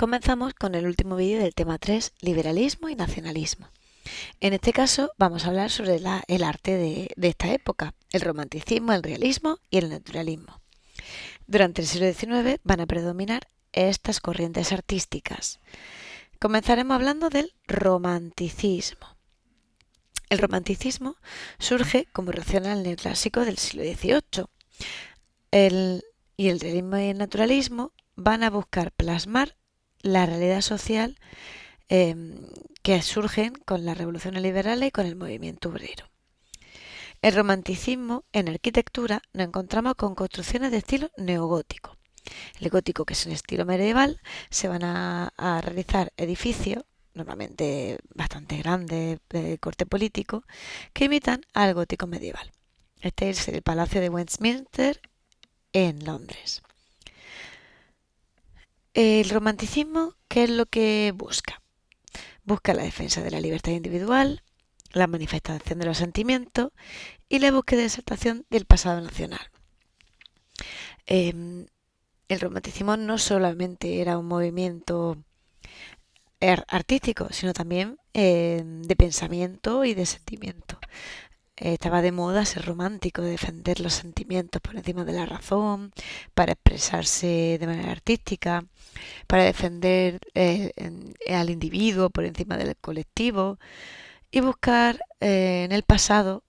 Comenzamos con el último vídeo del tema 3, liberalismo y nacionalismo. En este caso vamos a hablar sobre el arte de esta época, el romanticismo, el realismo y el naturalismo. Durante el siglo XIX van a predominar estas corrientes artísticas. Comenzaremos hablando del romanticismo. El romanticismo surge como reacción al neoclásico del siglo XVIII. El realismo y el naturalismo van a buscar plasmar la realidad social que surgen con las revoluciones liberales y con el movimiento obrero. El romanticismo en arquitectura nos encontramos con construcciones de estilo neogótico. El gótico, que es un estilo medieval, se van a realizar edificios, normalmente bastante grandes, de corte político, que imitan al gótico medieval. Este es el Palacio de Westminster en Londres. El romanticismo, ¿qué es lo que busca? Busca la defensa de la libertad individual, la manifestación de los sentimientos y la búsqueda de exaltación del pasado nacional. El romanticismo no solamente era un movimiento artístico, sino también de pensamiento y de sentimiento. Estaba de moda ser romántico, defender los sentimientos por encima de la razón, para expresarse de manera artística, para defender al individuo por encima del colectivo y buscar en el pasado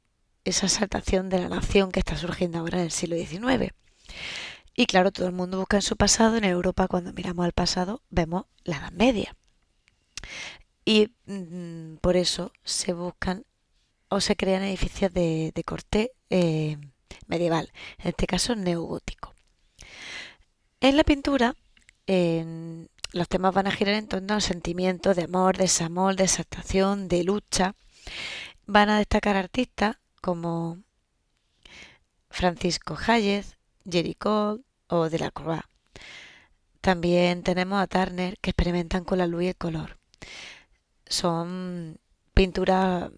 esa exaltación de la nación que está surgiendo ahora en el siglo XIX. Y claro, todo el mundo busca en su pasado. En Europa, cuando miramos al pasado, vemos la Edad Media. Y por eso se buscan o se crean edificios de corte medieval, en este caso neogótico. En la pintura, los temas van a girar en torno a sentimientos de amor, desamor, de exaltación, de lucha. Van a destacar artistas como Francisco Hayez, Jerry Cole o Delacroix. También tenemos a Turner, que experimentan con la luz y el color. Son pinturas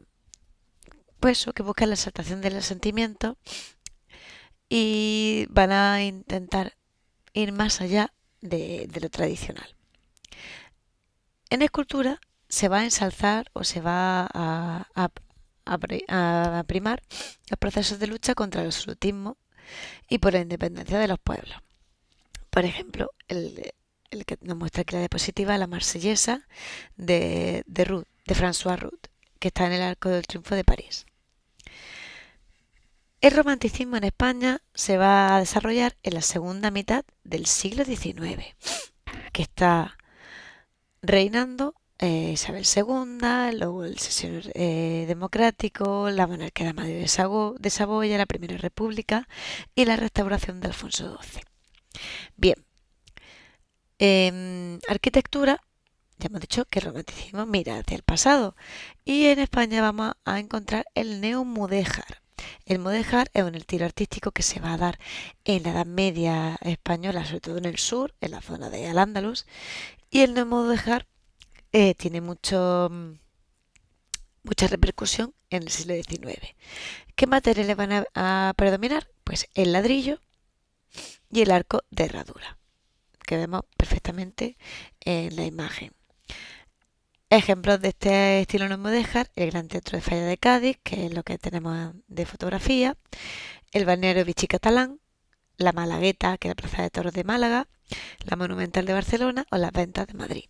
que buscan la exaltación de los sentimientos y van a intentar ir más allá de lo tradicional. En escultura se va a ensalzar o se va a primar los procesos de lucha contra el absolutismo y por la independencia de los pueblos. Por ejemplo, el que nos muestra aquí la diapositiva, la Marsellesa de François Rude, que está en el Arco del Triunfo de París. El romanticismo en España se va a desarrollar en la segunda mitad del siglo XIX, que está reinando Isabel II, luego el sesión democrático, la monarquía de Madrid de Saboya, la Primera República y la restauración de Alfonso XII. Bien, arquitectura, ya hemos dicho que el romanticismo mira hacia el pasado y en España vamos a encontrar el neomudéjar. El mudéjar es un estilo artístico que se va a dar en la Edad Media española, sobre todo en el sur, en la zona de Al-Ándalus, y el neomudéjar tiene mucha repercusión en el siglo XIX. ¿Qué materiales van a predominar? Pues el ladrillo y el arco de herradura, que vemos perfectamente en la imagen. Ejemplos de este estilo neomudéjar: el Gran Teatro de Falla de Cádiz, que es lo que tenemos de fotografía, el balneario Vichy Catalán, la Malagueta, que es la Plaza de Toros de Málaga, la Monumental de Barcelona o las Ventas de Madrid.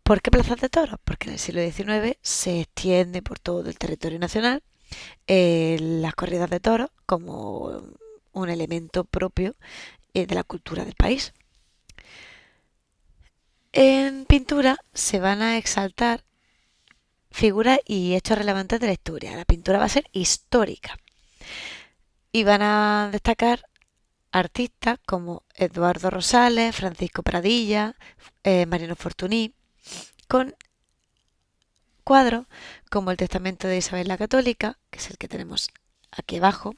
¿Por qué plazas de toros? Porque en el siglo XIX se extiende por todo el territorio nacional las corridas de toros como un elemento propio de la cultura del país. En pintura se van a exaltar figuras y hechos relevantes de la historia. La pintura va a ser histórica y van a destacar artistas como Eduardo Rosales, Francisco Pradilla, Mariano Fortuny, con cuadros como el Testamento de Isabel la Católica, que es el que tenemos aquí abajo,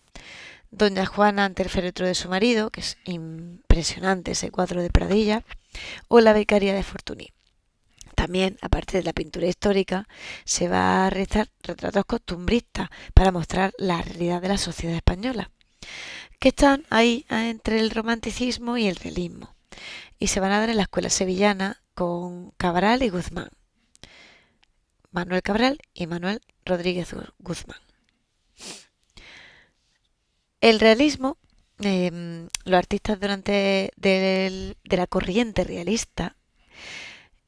Doña Juana ante el féretro de su marido, que es impresionante ese cuadro de Pradilla, o la Vicaría de Fortuny. También, aparte de la pintura histórica, se va a realizar retratos costumbristas para mostrar la realidad de la sociedad española, que están ahí entre el romanticismo y el realismo. Y se van a dar en la escuela sevillana con Cabral y Guzmán. Manuel Cabral y Manuel Rodríguez Guzmán. El realismo, los artistas de la corriente realista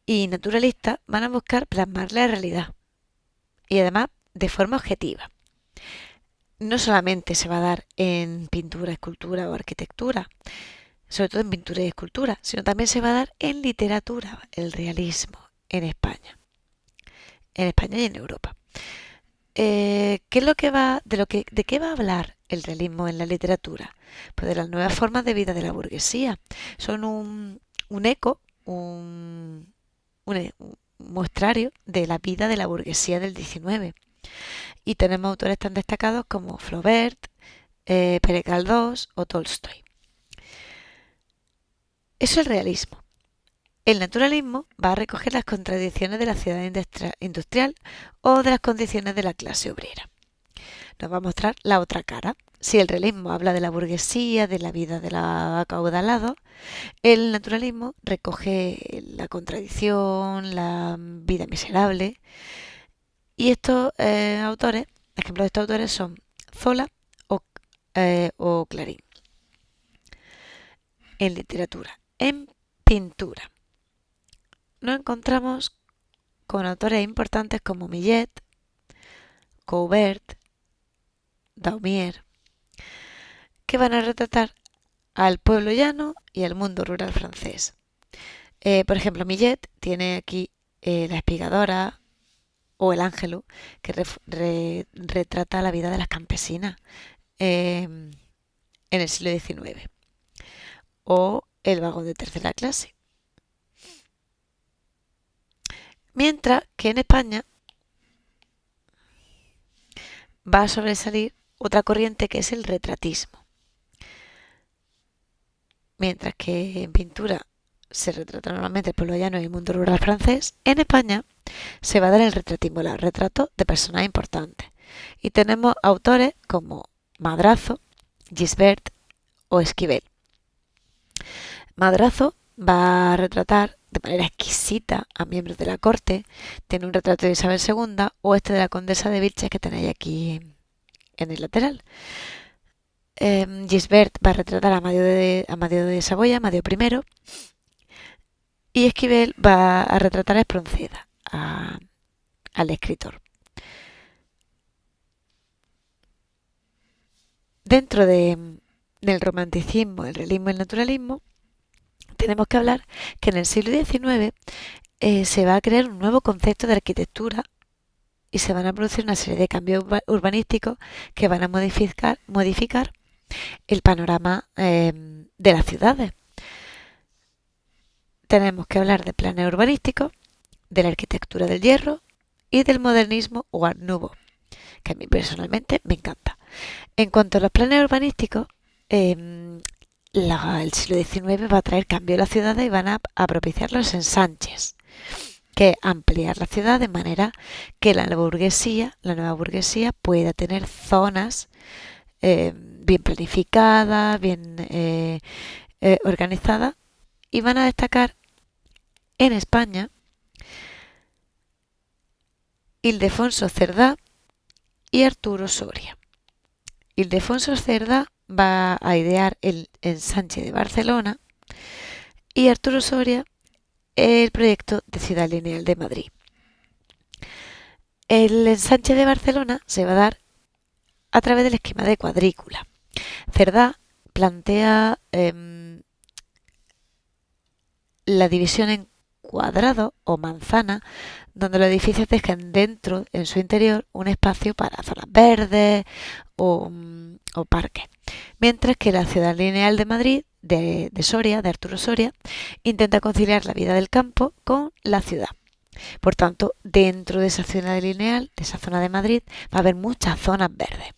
y naturalista van a buscar plasmar la realidad y además de forma objetiva. No solamente se va a dar en pintura, escultura o arquitectura, sobre todo en pintura y escultura, sino también se va a dar en literatura, el realismo en España y en Europa. ¿Qué es lo que va, de qué va a hablar el realismo en la literatura? Pues de las nuevas formas de vida de la burguesía. Son un eco, un muestrario de la vida de la burguesía del XIX. Y tenemos autores tan destacados como Flaubert, Pérez Galdós o Tolstoy. Eso es el realismo. El naturalismo va a recoger las contradicciones de la ciudad industrial o de las condiciones de la clase obrera. Nos va a mostrar la otra cara. Si el realismo habla de la burguesía, de la vida de los acaudalados, el naturalismo recoge la contradicción, la vida miserable. Y estos autores, ejemplos de estos autores son Zola o Clarín. En literatura. En pintura nos encontramos con autores importantes como Millet, Courbet, Daumier, que van a retratar al pueblo llano y al mundo rural francés. Por ejemplo, Millet tiene aquí La Espigadora o El Ángelo, que retrata la vida de las campesinas en el siglo XIX, o El vagón de tercera clase. Mientras que en España va a sobresalir otra corriente que es el retratismo. Mientras que en pintura se retrata normalmente el pueblo llano y el mundo rural francés, en España se va a dar el retratismo, el retrato de personas importantes. Y tenemos autores como Madrazo, Gisbert o Esquivel. Madrazo va a retratar de manera exquisita a miembros de la corte. Tiene un retrato de Isabel II o este de la condesa de Vilches que tenéis aquí en el lateral. Gisbert va a retratar a Amadeo de Saboya, Amadeo I, y Esquivel va a retratar a Espronceda, al escritor. Dentro del romanticismo, el realismo y el naturalismo, tenemos que hablar que en el siglo XIX se va a crear un nuevo concepto de arquitectura y se van a producir una serie de cambios urbanísticos que van a modificar el panorama de las ciudades. Tenemos que hablar de planes urbanísticos, de la arquitectura del hierro y del modernismo o Art Nouveau, que a mí personalmente me encanta. En cuanto a los planes urbanísticos, el siglo XIX va a traer cambio a las ciudades y van a propiciar los ensanches, que es ampliar la ciudad de manera que la nueva burguesía pueda tener zonas bien planificadas, bien organizadas, y van a destacar en España Ildefonso Cerdá y Arturo Soria. Ildefonso Cerdá va a idear el ensanche de Barcelona y Arturo Soria el proyecto de Ciudad Lineal de Madrid. El ensanche de Barcelona se va a dar a través del esquema de cuadrícula. Cerdá plantea la división en cuadrado o manzana, donde los edificios dejan dentro, en su interior, un espacio para zonas verdes o parques. Mientras que la Ciudad Lineal de Madrid, de Arturo Soria, intenta conciliar la vida del campo con la ciudad. Por tanto, dentro de esa ciudad lineal, de esa zona de Madrid, va a haber muchas zonas verdes.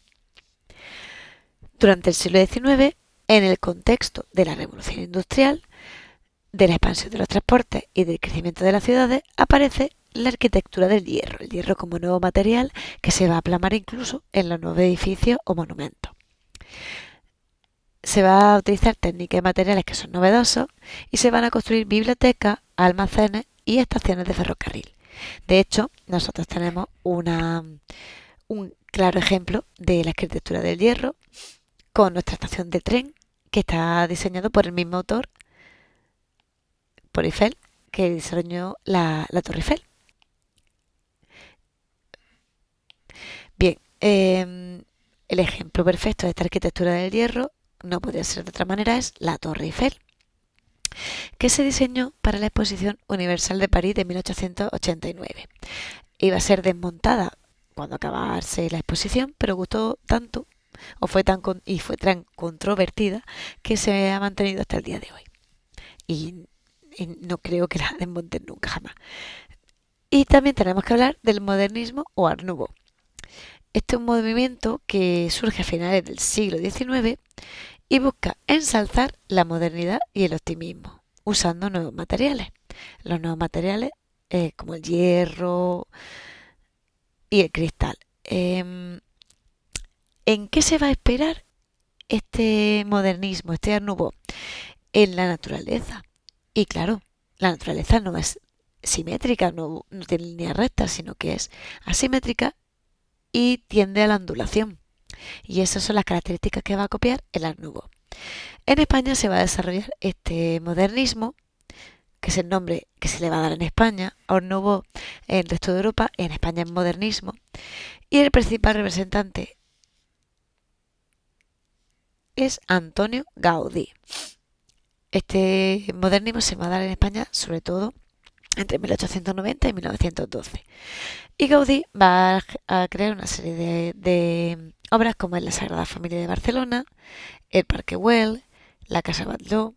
Durante el siglo XIX, en el contexto de la revolución industrial, de la expansión de los transportes y del crecimiento de las ciudades, aparece la arquitectura del hierro, el hierro como nuevo material que se va a plasmar incluso en los nuevos edificios o monumentos. Se va a utilizar técnicas y materiales que son novedosos y se van a construir bibliotecas almacenes y estaciones de ferrocarril. De hecho, nosotros tenemos un claro ejemplo de la arquitectura del hierro con nuestra estación de tren, que está diseñado por el mismo autor, por Eiffel, que diseñó la Torre Eiffel. Bien, el ejemplo perfecto de esta arquitectura del hierro, no podría ser de otra manera, es la Torre Eiffel, que se diseñó para la Exposición Universal de París de 1889. Iba a ser desmontada cuando acabase la exposición, pero gustó tanto fue tan controvertida que se ha mantenido hasta el día de hoy. Y no creo que la desmonten nunca jamás. Y también tenemos que hablar del modernismo o Art Nouveau. Este es un movimiento que surge a finales del siglo XIX y busca ensalzar la modernidad y el optimismo, usando nuevos materiales. Los nuevos materiales como el hierro y el cristal. ¿En qué se va a esperar este modernismo, este Art Nouveau? En la naturaleza. Y claro, la naturaleza no es simétrica, no tiene líneas rectas, sino que es asimétrica y tiende a la ondulación. Y esas son las características que va a copiar el Art Nouveau. En España se va a desarrollar este modernismo, que es el nombre que se le va a dar en España, Art Nouveau en el resto de Europa, en España es modernismo, y el principal representante es Antonio Gaudí. Este modernismo se va a dar en España sobre todo entre 1890 y 1912. Y Gaudí va a crear una serie de obras como es la Sagrada Familia de Barcelona, el Parque Güell, la Casa Batlló,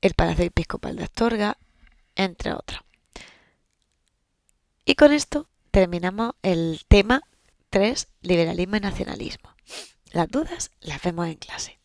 el Palacio Episcopal de Astorga, entre otros. Y con esto terminamos el tema 3, liberalismo y nacionalismo. Las dudas las vemos en clase.